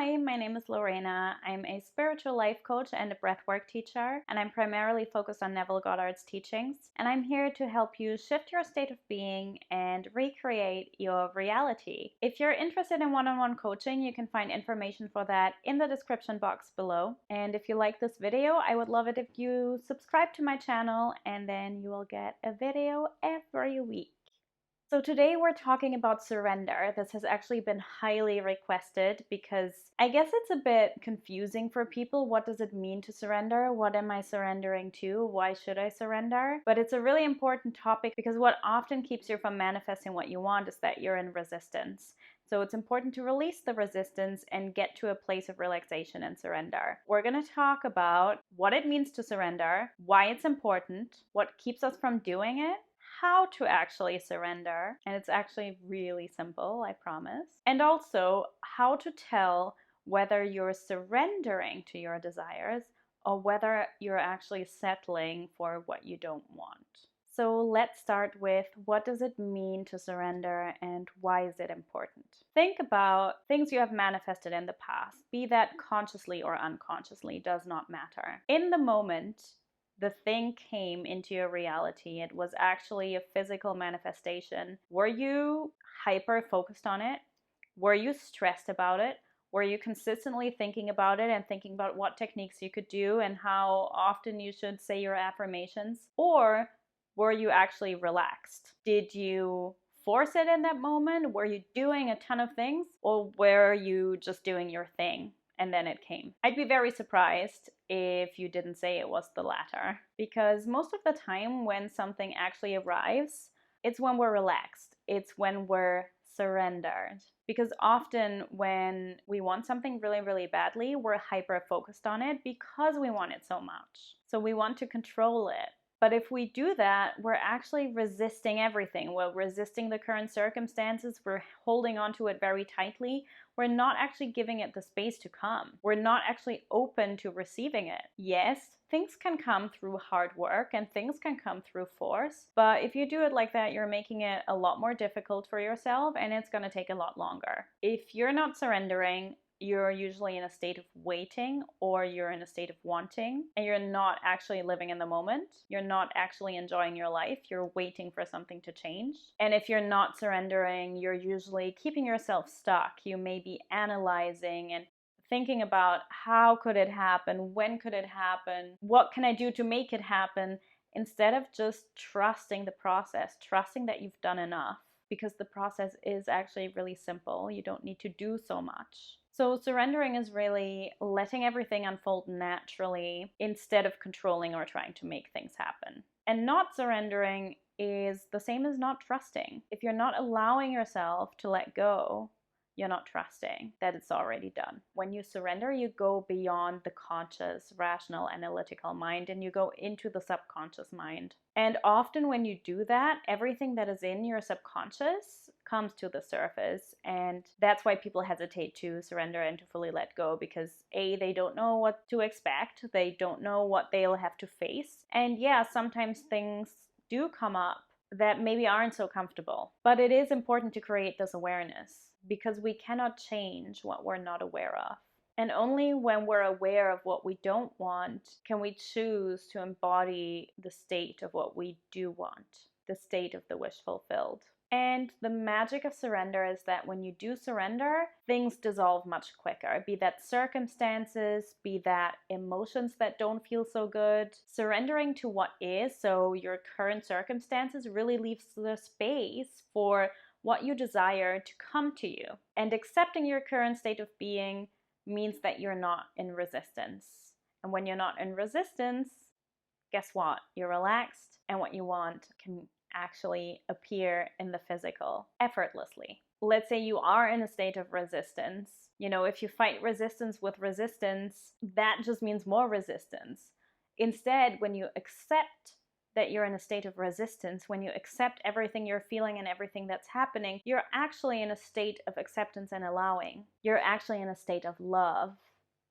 Hi, my name is Lorena. I'm a spiritual life coach and a breathwork teacher, and I'm primarily focused on Neville Goddard's teachings. And I'm here to help you shift your state of being and recreate your reality. If you're interested in one-on-one coaching, you can find information for that in the description box below. And if you like this video, I would love it if you subscribe to my channel, and then you will get a video every week. So today we're talking about surrender. This has actually been highly requested because I guess it's a bit confusing for people. What does it mean to surrender? What am I surrendering to? Why should I surrender? But it's a really important topic because what often keeps you from manifesting what you want is that you're in resistance. So it's important to release the resistance and get to a place of relaxation and surrender. We're going to talk about what it means to surrender, why it's important, what keeps us from doing it, how to actually surrender, and it's actually really simple, I promise, and also how to tell whether you're surrendering to your desires or whether you're actually settling for what you don't want. So let's start with, what does it mean to surrender and why is it important? Think about things you have manifested in the past, be that consciously or unconsciously, does not matter. In the moment, the thing came into your reality. It was actually a physical manifestation. Were you hyper focused on it? Were you stressed about it? Were you consistently thinking about it and thinking about what techniques you could do and how often you should say your affirmations? Or were you actually relaxed? Did you force it in that moment? Were you doing a ton of things? Or were you just doing your thing? And then it came. I'd be very surprised if you didn't say it was the latter, because most of the time when something actually arrives, it's when we're relaxed. It's when we're surrendered. Because often when we want something really, really badly, we're hyper focused on it because we want it so much. So we want to control it. But if we do that, we're actually resisting everything. We're resisting the current circumstances. We're holding on to it very tightly. We're not actually giving it the space to come. We're not actually open to receiving it. Yes, things can come through hard work and things can come through force. But if you do it like that, you're making it a lot more difficult for yourself and it's going to take a lot longer. If you're not surrendering, you're usually in a state of waiting or you're in a state of wanting and you're not actually living in the moment. You're not actually enjoying your life. You're waiting for something to change. And if you're not surrendering, you're usually keeping yourself stuck. You may be analyzing and thinking about how could it happen? When could it happen? What can I do to make it happen? Instead of just trusting the process, trusting that you've done enough, because the process is actually really simple. You don't need to do so much. So surrendering is really letting everything unfold naturally instead of controlling or trying to make things happen. And not surrendering is the same as not trusting. If you're not allowing yourself to let go, you're not trusting that it's already done. When you surrender, you go beyond the conscious, rational, analytical mind and you go into the subconscious mind. And often when you do that, everything that is in your subconscious comes to the surface. And that's why people hesitate to surrender and to fully let go, because A, they don't know what to expect. They don't know what they'll have to face. And yeah, sometimes things do come up that maybe aren't so comfortable. But it is important to create this awareness, because we cannot change what we're not aware of. And only when we're aware of what we don't want can we choose to embody the state of what we do want, the state of the wish fulfilled. And the magic of surrender is that when you do surrender, things dissolve much quicker, be that circumstances, be that emotions that don't feel so good. Surrendering to what is, so your current circumstances, really leaves the space for what you desire to come to you. And accepting your current state of being means that you're not in resistance. And when you're not in resistance, guess what? You're relaxed, and what you want can actually appear in the physical effortlessly. Let's say you are in a state of resistance. You know, if you fight resistance with resistance, that just means more resistance. Instead, when you accept that you're in a state of resistance, when you accept everything you're feeling and everything that's happening, you're actually in a state of acceptance and allowing. You're actually in a state of love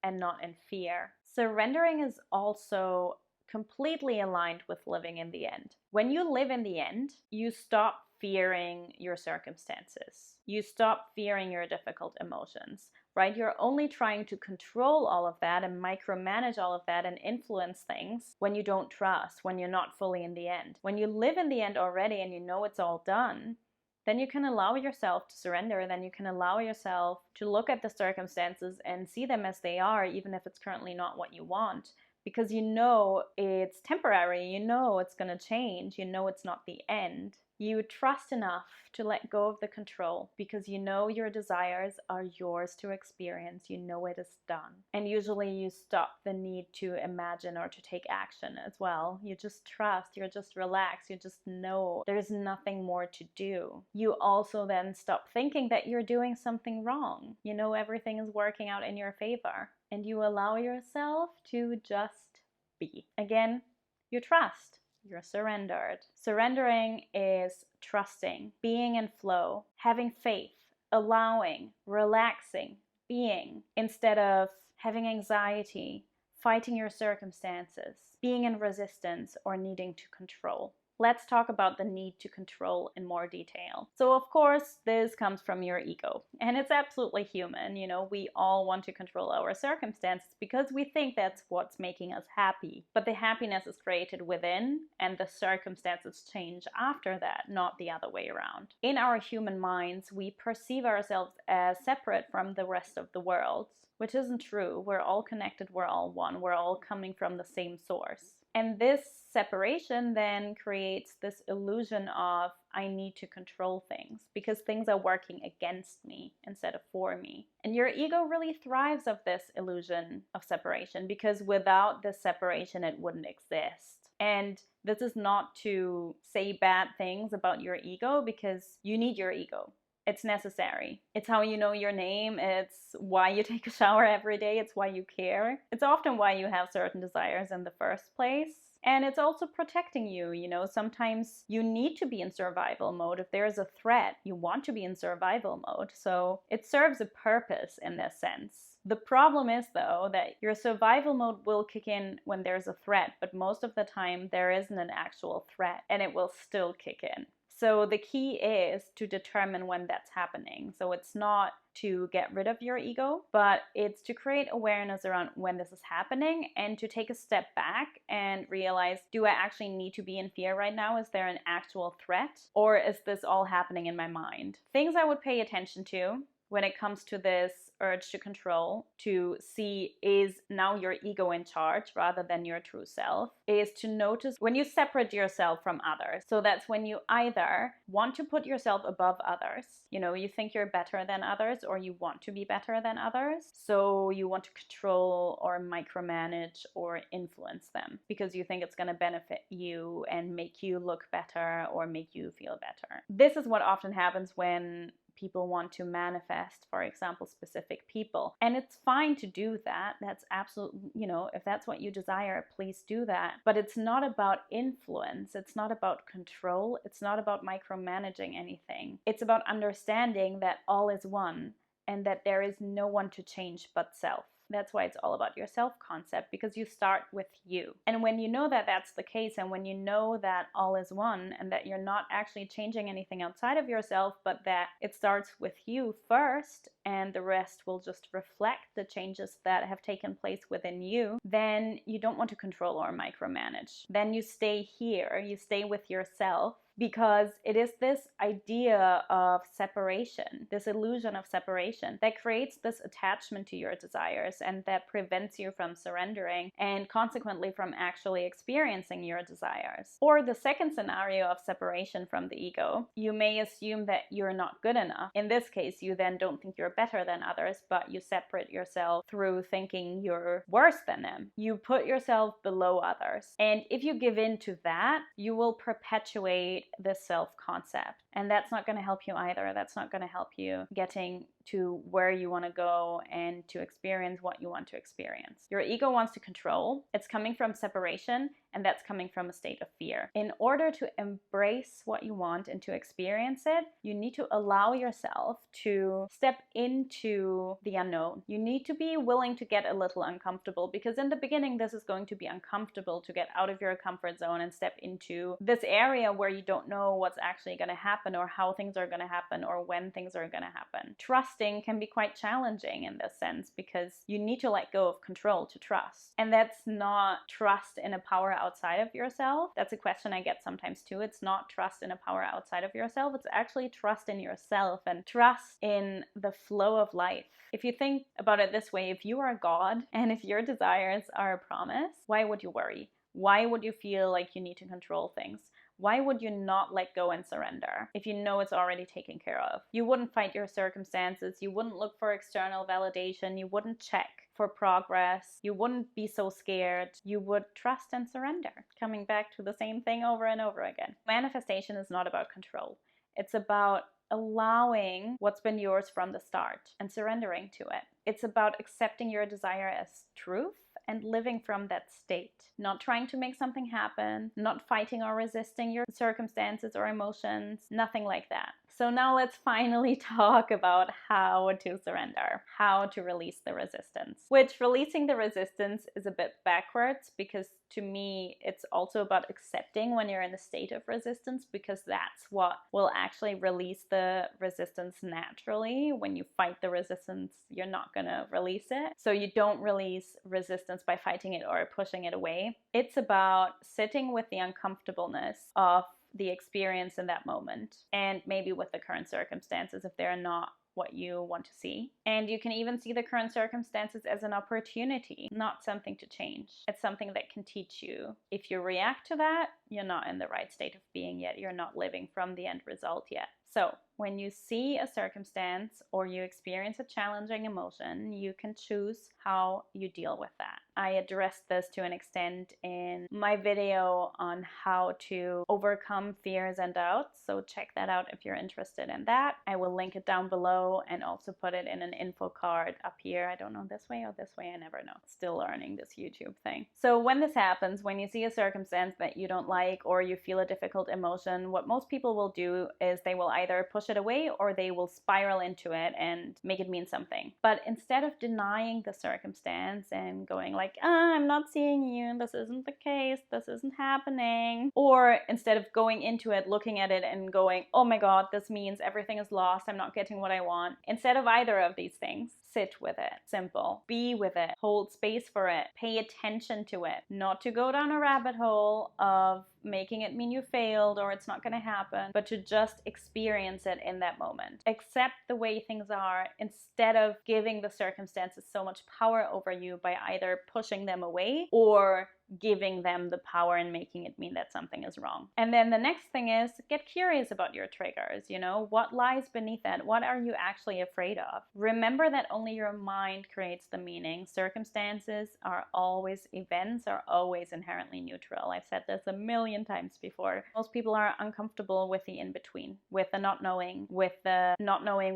and not in fear. Surrendering is also completely aligned with living in the end. When you live in the end, you stop fearing your circumstances. You stop fearing your difficult emotions. right? You're only trying to control all of that and micromanage all of that and influence things when you don't trust, when you're not fully in the end. When you live in the end already and you know it's all done, then you can allow yourself to surrender. Then you can allow yourself to look at the circumstances and see them as they are, even if it's currently not what you want, because you know it's temporary, you know it's going to change, you know it's not the end. You trust enough to let go of the control because you know your desires are yours to experience. You know it is done. And usually you stop the need to imagine or to take action as well. You just trust, you're just relaxed, you just know there's nothing more to do. You also then stop thinking that you're doing something wrong. You know everything is working out in your favor. And you allow yourself to just be. Again, you trust. You're surrendered. Surrendering is trusting, being in flow, having faith, allowing, relaxing, being, instead of having anxiety, fighting your circumstances, being in resistance, or needing to control. Let's talk about the need to control in more detail. So of course, this comes from your ego, and it's absolutely human. You know, we all want to control our circumstances because we think that's what's making us happy. But the happiness is created within, and the circumstances change after that, not the other way around. In our human minds, we perceive ourselves as separate from the rest of the world, which isn't true. We're all connected, we're all one, we're all coming from the same source. And this separation then creates this illusion of I need to control things because things are working against me instead of for me. And your ego really thrives of this illusion of separation because without this separation, it wouldn't exist. And this is not to say bad things about your ego because you need your ego. It's necessary. It's how you know your name. It's why you take a shower every day. It's why you care. It's often why you have certain desires in the first place. And it's also protecting you. You know, sometimes you need to be in survival mode. If there's a threat, you want to be in survival mode. So it serves a purpose in this sense. The problem is, though, that your survival mode will kick in when there's a threat, but most of the time there isn't an actual threat and it will still kick in. So the key is to determine when that's happening. So it's not to get rid of your ego, but it's to create awareness around when this is happening and to take a step back and realize, do I actually need to be in fear right now? Is there an actual threat? Or is this all happening in my mind? Things I would pay attention to when it comes to this urge to control, to see is now your ego in charge rather than your true self, is to notice when you separate yourself from others. So that's when you either want to put yourself above others, you know, you think you're better than others or you want to be better than others. So you want to control or micromanage or influence them because you think it's going to benefit you and make you look better or make you feel better. This is what often happens when people want to manifest, for example, specific people. And it's fine to do that. That's absolutely, you know, if that's what you desire, please do that. But it's not about influence. It's not about control. It's not about micromanaging anything. It's about understanding that all is one and that there is no one to change but self. That's why it's all about your self-concept, because you start with you. And when you know that that's the case, and when you know that all is one, and that you're not actually changing anything outside of yourself, but that it starts with you first, and the rest will just reflect the changes that have taken place within you, then you don't want to control or micromanage. Then you stay here, you stay with yourself, because it is this idea of separation, this illusion of separation, that creates this attachment to your desires and that prevents you from surrendering and consequently from actually experiencing your desires. Or the second scenario of separation from the ego, you may assume that you're not good enough. In this case, you then don't think you're better than others, but you separate yourself through thinking you're worse than them. You put yourself below others. And if you give in to that, you will perpetuate this self-concept. And that's not going to help you either. That's not going to help you getting to where you want to go and to experience what you want to experience. Your ego wants to control. It's coming from separation, and that's coming from a state of fear. In order to embrace what you want and to experience it, you need to allow yourself to step into the unknown. You need to be willing to get a little uncomfortable, because in the beginning, this is going to be uncomfortable to get out of your comfort zone and step into this area where you don't know what's actually going to happen or how things are going to happen or when things are going to happen. Trust trusting can be quite challenging in this sense because you need to let go of control to trust. And that's not trust in a power outside of yourself. That's a question I get sometimes too. It's not trust in a power outside of yourself. It's actually trust in yourself and trust in the flow of life. If you think about it this way, if you are God and if your desires are a promise, why would you worry? Why would you feel like you need to control things? Why would you not let go and surrender if you know it's already taken care of? You wouldn't fight your circumstances. You wouldn't look for external validation. You wouldn't check for progress. You wouldn't be so scared. You would trust and surrender. Coming back to the same thing over and over again. Manifestation is not about control. It's about allowing what's been yours from the start and surrendering to it. It's about accepting your desire as truth and living from that state. Not trying to make something happen, not fighting or resisting your circumstances or emotions, nothing like that. So now let's finally talk about how to surrender, how to release the resistance. Which releasing the resistance is a bit backwards because to me, it's also about accepting when you're in a state of resistance because that's what will actually release the resistance naturally. When you fight the resistance, you're not gonna release it. So you don't release resistance by fighting it or pushing it away. It's about sitting with the uncomfortableness of the experience in that moment and maybe with the current circumstances if they're not what you want to see. And you can even see the current circumstances as an opportunity, not something to change. It's something that can teach you. If you react to that, you're not in the right state of being yet. You're not living from the end result yet. So when you see a circumstance or you experience a challenging emotion, you can choose how you deal with that. I addressed this to an extent in my video on how to overcome fears and doubts. So check that out if you're interested in that. I will link it down below and also put it in an info card up here. I don't know, this way or this way, I never know. Still learning this YouTube thing. So when this happens, when you see a circumstance that you don't like or you feel a difficult emotion, what most people will do is they will either push it away or they will spiral into it and make it mean something. But instead of denying the circumstance and going like, I'm not seeing you, this isn't the case, this isn't happening, or instead of going into it, looking at it and going, oh my God, this means everything is lost, I'm not getting what I want. Instead of either of these things, sit with it. Simple. Be with it. Hold space for it. Pay attention to it. Not to go down a rabbit hole of making it mean you failed or it's not going to happen, but to just experience it in that moment. Accept the way things are instead of giving the circumstances so much power over you by either pushing them away or giving them the power and making it mean that something is wrong. And then the next thing is get curious about your triggers. What lies beneath that? What are you actually afraid of? Remember that only your mind creates the meaning. Circumstances are always, events are always inherently neutral. I've said this a million times before. Most people are uncomfortable with the in-between, with the not knowing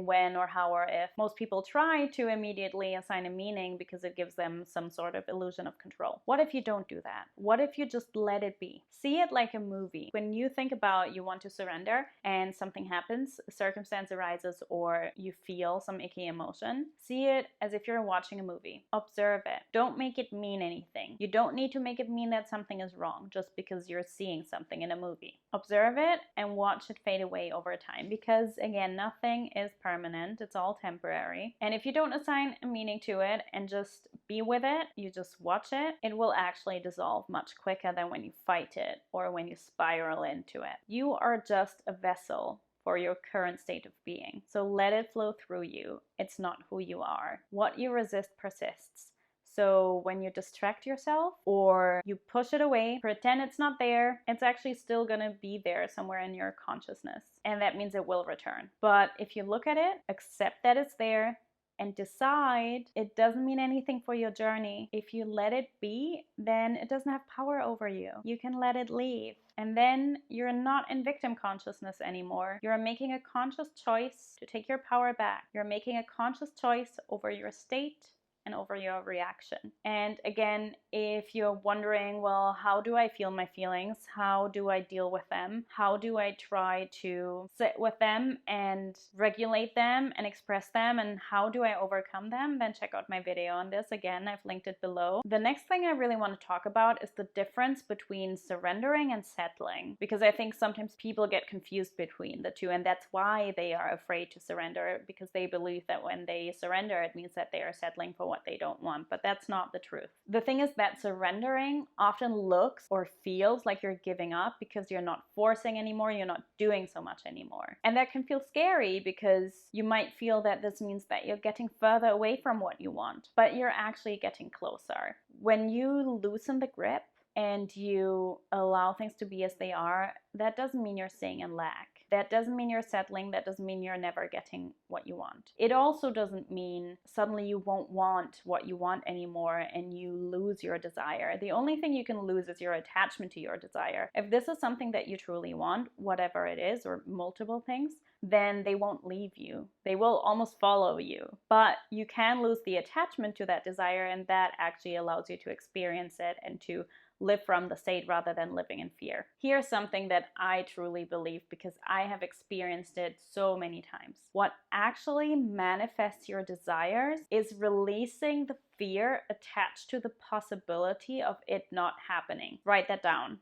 when or how or if. Most people try to immediately assign a meaning because it gives them some sort of illusion of control. What if you don't do that? What if you just let it be? See it like a movie. When you think about you want to surrender and something happens, a circumstance arises, or you feel some icky emotion, see it as if you're watching a movie. Observe it. Don't make it mean anything. You don't need to make it mean that something is wrong just because you're seeing something in a movie. Observe it and watch it fade away over time because, again, nothing is permanent. It's all temporary. And if you don't assign a meaning to it and just be with it, you just watch it, it will actually dissolve much quicker than when you fight it or when you spiral into it. You are just a vessel for your current state of being. So let it flow through you. It's not who you are. What you resist persists. So when you distract yourself or you push it away, pretend it's not there, it's actually still gonna be there somewhere in your consciousness. And that means it will return. But if you look at it, accept that it's there, and decide it doesn't mean anything for your journey. If you let it be, then it doesn't have power over you. You can let it leave. And then you're not in victim consciousness anymore. You're making a conscious choice to take your power back. You're making a conscious choice over your state, and over your reaction. And again, if you're wondering, well, how do I feel my feelings? How do I deal with them? How do I try to sit with them and regulate them and express them? And how do I overcome them? Then check out my video on this. Again, I've linked it below. The next thing I really want to talk about is the difference between surrendering and settling, because I think sometimes people get confused between the two, and that's why they are afraid to surrender, because they believe that when they surrender, it means that they are settling for what they don't want, but that's not the truth. The thing is that surrendering often looks or feels like you're giving up because you're not forcing anymore, you're not doing so much anymore. And that can feel scary because you might feel that this means that you're getting further away from what you want, but you're actually getting closer. When you loosen the grip and you allow things to be as they are, that doesn't mean you're staying in lack. That doesn't mean you're settling. That doesn't mean you're never getting what you want. It also doesn't mean suddenly you won't want what you want anymore and you lose your desire. The only thing you can lose is your attachment to your desire. If this is something that you truly want, whatever it is, or multiple things, then they won't leave you. They will almost follow you. But you can lose the attachment to that desire, and that actually allows you to experience it and to live from the state rather than living in fear. Here's something that I truly believe because I have experienced it so many times. What actually manifests your desires is releasing the fear attached to the possibility of it not happening. Write that down.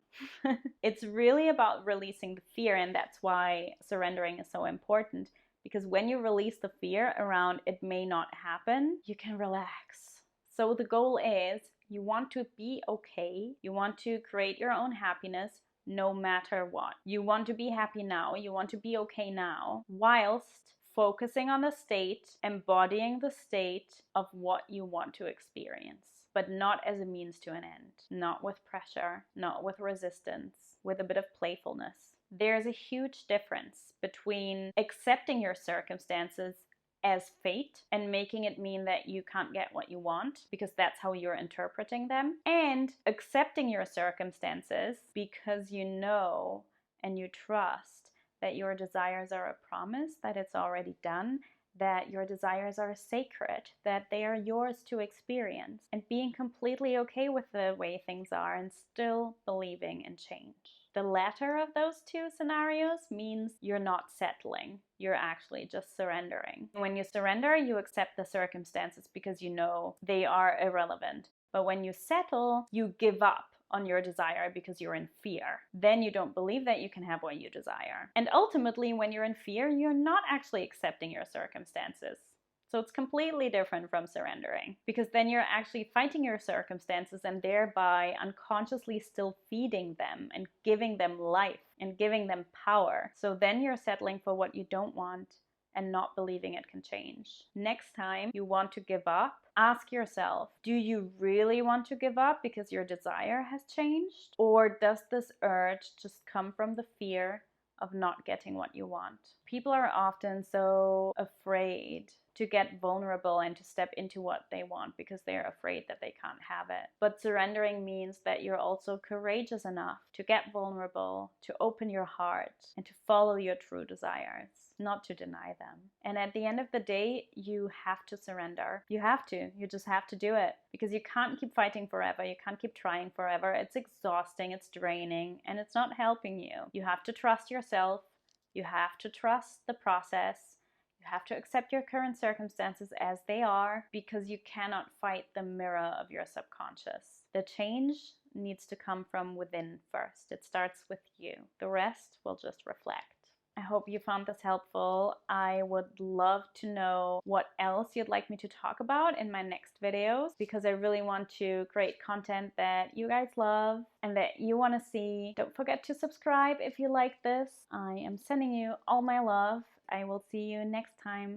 It's really about releasing the fear, and that's why surrendering is so important. Because when you release the fear around it may not happen, you can relax. So the goal is you want to be okay. You want to create your own happiness no matter what. You want to be happy now. You want to be okay now, whilst focusing on the state, embodying the state of what you want to experience, but not as a means to an end, not with pressure, not with resistance, with a bit of playfulness. There's a huge difference between accepting your circumstances as fate and making it mean that you can't get what you want because that's how you're interpreting them, and accepting your circumstances because you know and you trust that your desires are a promise, that it's already done, that your desires are sacred, that they are yours to experience, and being completely okay with the way things are and still believing in change. The latter of those two scenarios means you're not settling. You're actually just surrendering. When you surrender, you accept the circumstances because you know they are irrelevant. But when you settle, you give up on your desire because you're in fear. Then you don't believe that you can have what you desire. And ultimately, when you're in fear, you're not actually accepting your circumstances. So it's completely different from surrendering, because then you're actually fighting your circumstances and thereby unconsciously still feeding them and giving them life and giving them power. So then you're settling for what you don't want and not believing it can change. Next time you want to give up, ask yourself, do you really want to give up because your desire has changed? Or does this urge just come from the fear of not getting what you want? People are often so afraid to get vulnerable and to step into what they want because they're afraid that they can't have it. But surrendering means that you're also courageous enough to get vulnerable, to open your heart, and to follow your true desires, not to deny them. And at the end of the day, you have to surrender. You have to. You just have to do it, because you can't keep fighting forever. You can't keep trying forever. It's exhausting, it's draining, and it's not helping you. You have to trust yourself. You have to trust the process. You have to accept your current circumstances as they are, because you cannot fight the mirror of your subconscious. The change needs to come from within first. It starts with you. The rest will just reflect. I hope you found this helpful. I would love to know what else you'd like me to talk about in my next videos, because I really want to create content that you guys love and that you want to see. Don't forget to subscribe if you like this. I am sending you all my love. I will see you next time.